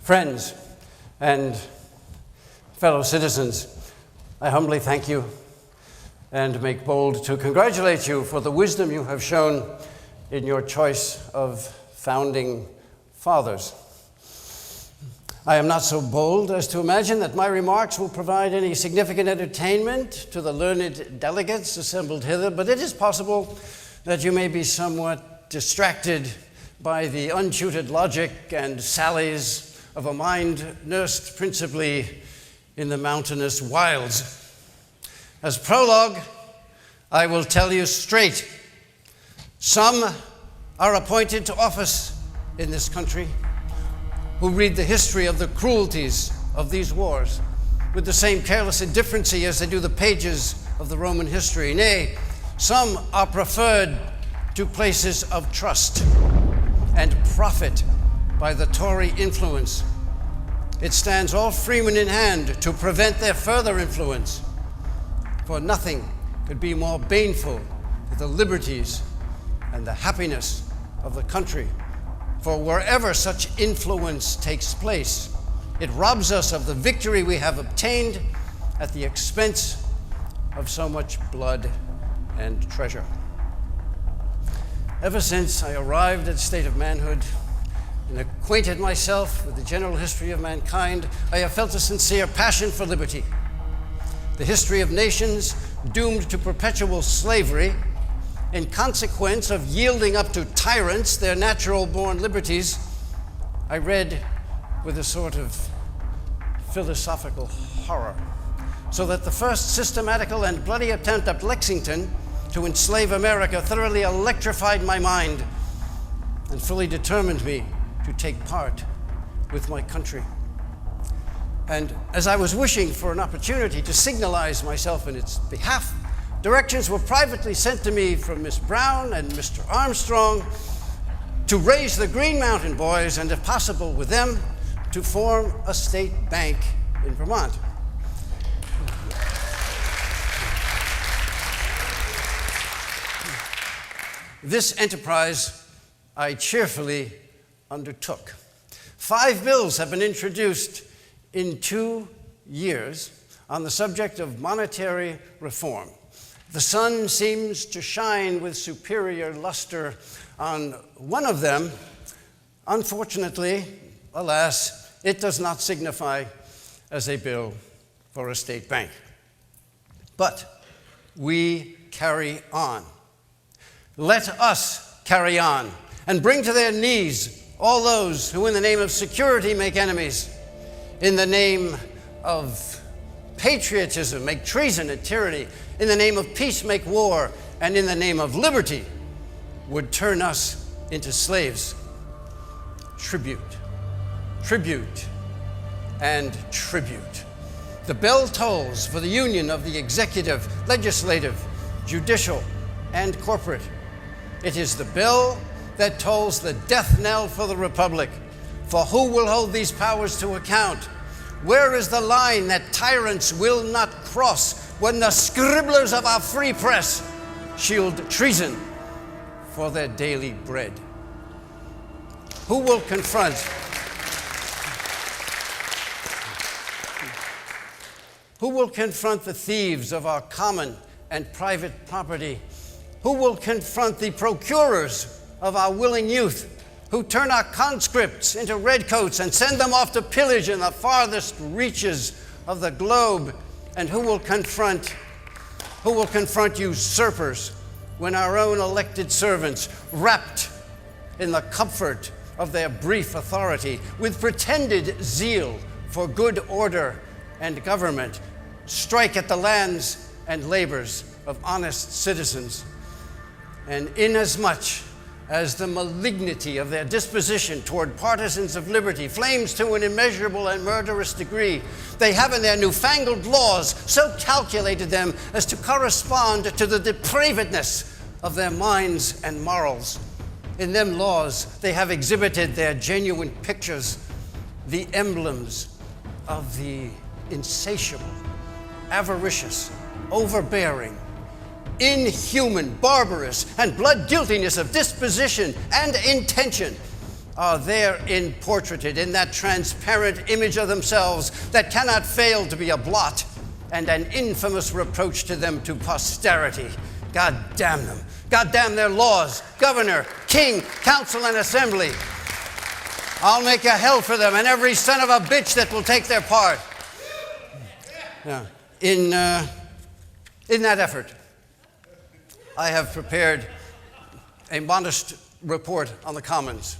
Friends and fellow citizens, I humbly thank you and make bold to congratulate you for the wisdom you have shown in your choice of founding fathers. I am not so bold as to imagine that my remarks will provide any significant entertainment to the learned delegates assembled hither, but it is possible that you may be somewhat distracted by the untutored logic and sallies of a mind nursed principally in the mountainous wilds. As prologue, I will tell you straight, some are appointed to office in this country who read the history of the cruelties of these wars with the same careless indifferency as they do the pages of the Roman history. Nay, some are preferred to places of trust and profit by the Tory influence. It stands all freemen in hand to prevent their further influence, for nothing could be more baneful to the liberties and the happiness of the country. For wherever such influence takes place, it robs us of the victory we have obtained at the expense of so much blood and treasure. Ever since I arrived at the state of manhood and acquainted myself with the general history of mankind, I have felt a sincere passion for liberty. The history of nations doomed to perpetual slavery in consequence of yielding up to tyrants their natural-born liberties, I read with a sort of philosophical horror, so that the first systematical and bloody attempt at Lexington to enslave America thoroughly electrified my mind and fully determined me to take part with my country. And as I was wishing for an opportunity to signalize myself in its behalf, directions were privately sent to me from Miss Brown and Mr. Armstrong to raise the Green Mountain Boys and, if possible with them, to form a state bank in Vermont. This enterprise I cheerfully undertook. 5 bills have been introduced in 2 years on the subject of monetary reform. The sun seems to shine with superior luster on one of them. Unfortunately, alas, it does not signify as a bill for a state bank. But we carry on. Let us carry on and bring to their knees all those who in the name of security make enemies, in the name of patriotism make treason and tyranny, in the name of peace make war, and in the name of liberty would turn us into slaves. Tribute, tribute, and tribute. The bell tolls for the union of the executive, legislative, judicial, and corporate. It is the bell that tolls the death knell for the republic. For who will hold these powers to account? Where is the line that tyrants will not cross when the scribblers of our free press shield treason for their daily bread? Who will confront the thieves of our common and private property? Who will confront the procurers of our willing youth, who turn our conscripts into redcoats and send them off to pillage in the farthest reaches of the globe? And who will confront usurpers when our own elected servants, wrapped in the comfort of their brief authority, with pretended zeal for good order and government, strike at the lands and labors of honest citizens? And inasmuch as the malignity of their disposition toward partisans of liberty flames to an immeasurable and murderous degree, they have in their newfangled laws so calculated them as to correspond to the depravedness of their minds and morals. In them laws they have exhibited their genuine pictures, the emblems of the insatiable, avaricious, overbearing, inhuman, barbarous, and blood guiltiness of disposition and intention, are therein portraited in that transparent image of themselves that cannot fail to be a blot and an infamous reproach to them to posterity. God damn them. God damn their laws, governor, king, council, and assembly. I'll make a hell for them and every son of a bitch that will take their part. Yeah. In that effort, I have prepared a modest report on the Commons.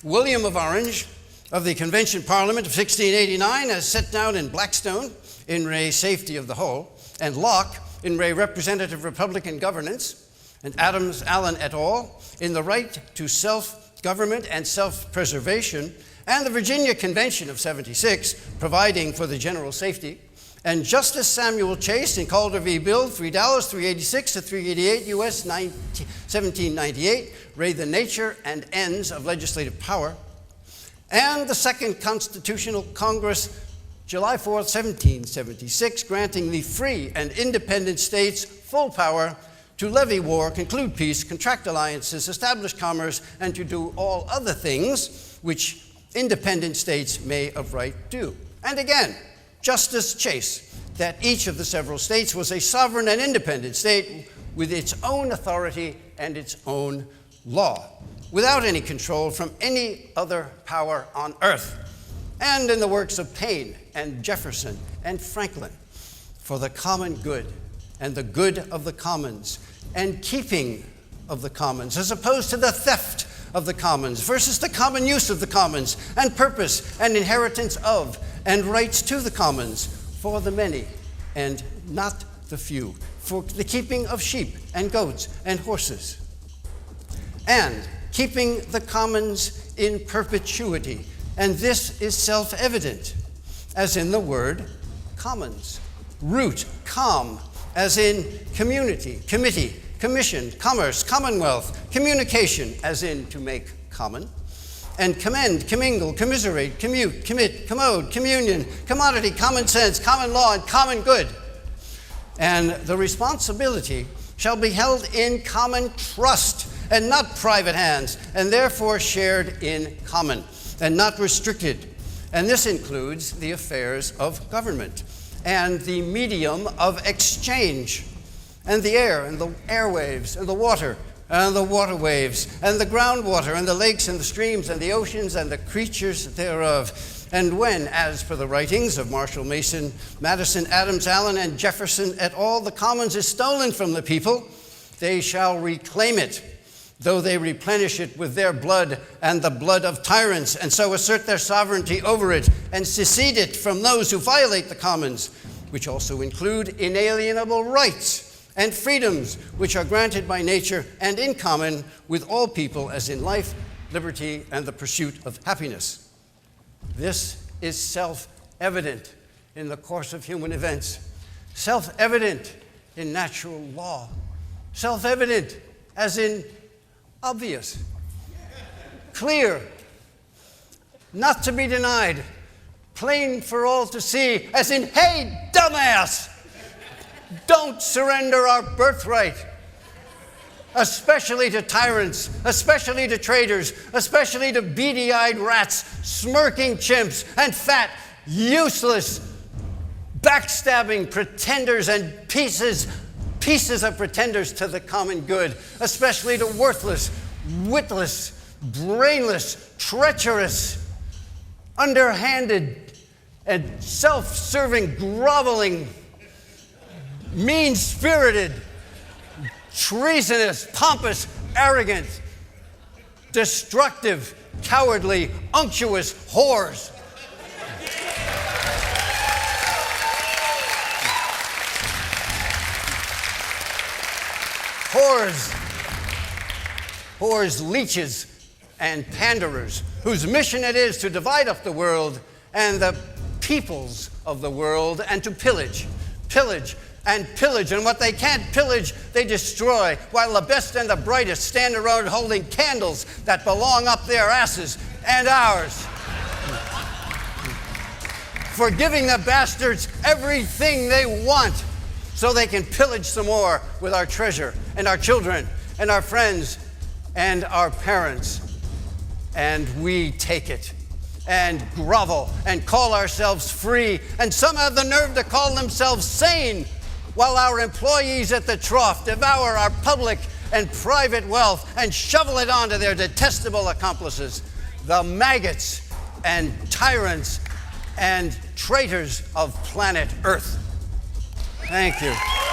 William of Orange of the Convention Parliament of 1689, as set down in Blackstone, in re safety of the whole, and Locke, in re representative republican governance, and Adams, Allen et al., in the right to self-government and self-preservation, and the Virginia Convention of 76, providing for the general safety, and Justice Samuel Chase in Calder v. Bill, $3, 386 to 388 U.S. 1798, re the nature and ends of legislative power, and the Second Constitutional Congress, July 4th, 1776, granting the free and independent states full power to levy war, conclude peace, contract alliances, establish commerce, and to do all other things which independent states may of right do. And again, Justice Chase, that each of the several states was a sovereign and independent state with its own authority and its own law, without any control from any other power on earth. And in the works of Paine and Jefferson and Franklin, for the common good and the good of the commons and keeping of the commons, as opposed to the theft of the commons versus the common use of the commons and purpose and inheritance of and rights to the commons for the many and not the few, for the keeping of sheep and goats and horses, and keeping the commons in perpetuity. And this is self-evident, as in the word commons. Root, com, as in community, committee, commission, commerce, commonwealth, communication, as in to make common, and commend, commingle, commiserate, commute, commit, commode, communion, commodity, common sense, common law, and common good. And the responsibility shall be held in common trust and not private hands, and therefore shared in common and not restricted. And this includes the affairs of government and the medium of exchange, and the air and the airwaves and the water and the water waves and the groundwater and the lakes and the streams and the oceans and the creatures thereof. And when, as per the writings of Marshall, Mason, Madison, Adams, Allen, and Jefferson et al., the commons is stolen from the people, they shall reclaim it, though they replenish it with their blood and the blood of tyrants, and so assert their sovereignty over it, and secede it from those who violate the commons, which also include inalienable rights and freedoms which are granted by nature and in common with all people, as in life, liberty, and the pursuit of happiness. This is self-evident in the course of human events, self-evident in natural law, self-evident as in obvious, clear, not to be denied, plain for all to see, as in, hey, dumbass, don't surrender our birthright, especially to tyrants, especially to traitors, especially to beady-eyed rats, smirking chimps, and fat, useless, backstabbing pretenders and pieces of pretenders to the common good, especially to worthless, witless, brainless, treacherous, underhanded, and self-serving, groveling, mean-spirited, treasonous, pompous, arrogant, destructive, cowardly, unctuous whores. Whores, leeches, and panderers, whose mission it is to divide up the world and the peoples of the world, and to pillage, and what they can't pillage, they destroy, while the best and the brightest stand around holding candles that belong up their asses and ours, for giving the bastards everything they want so they can pillage some more with our treasure and our children and our friends and our parents, and we take it and grovel and call ourselves free, and some have the nerve to call themselves sane, while our employees at the trough devour our public and private wealth and shovel it onto their detestable accomplices, the maggots and tyrants and traitors of planet Earth. Thank you.